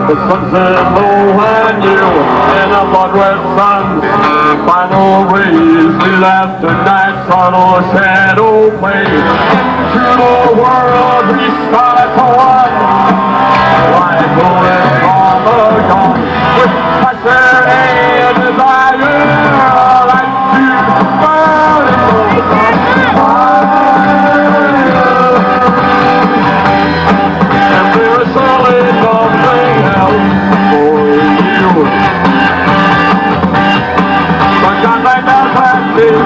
The sunset low and you in a blood-red sun. Final rays, we left the night sun or shadow play. Into the world we started to run. Like going from the dawn with passion and desire. Like to burn and there is solid nothing else for you. But God, I never did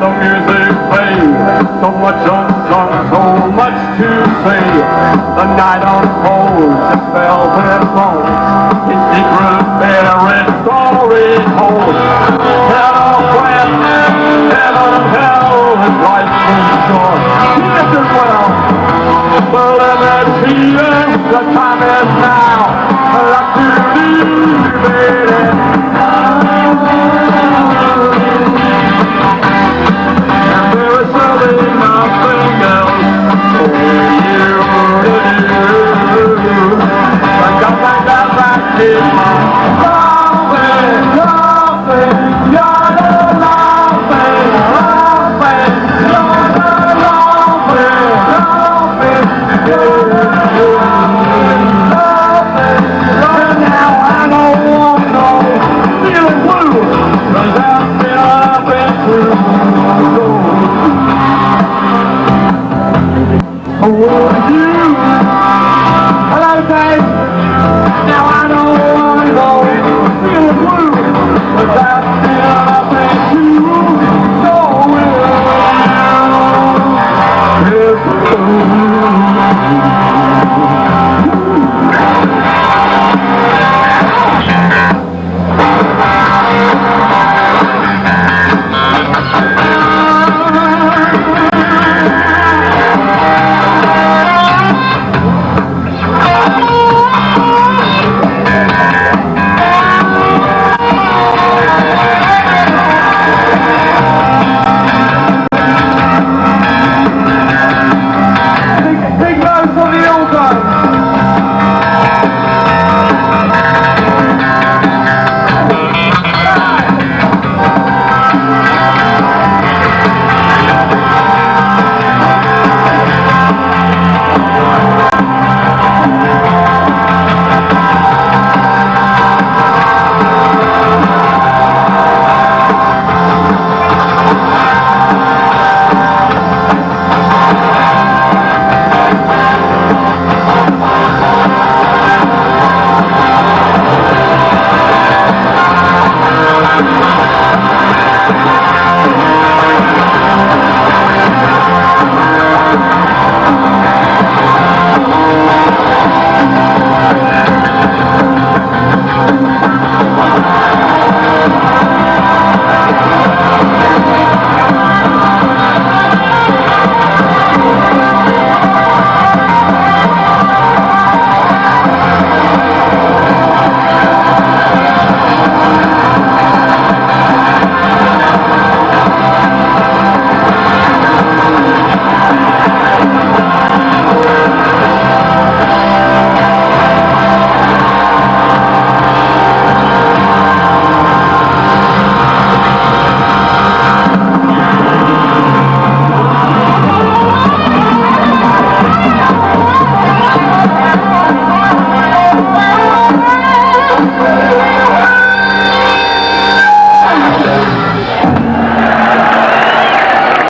the music plays, so much unsung, so much to say. The night unfolds, its velvet bones, its secret buried story told. Hello, friend, heaven and hell, and life moves short. Listen well, the limit's here, the time is now. Like to leave it.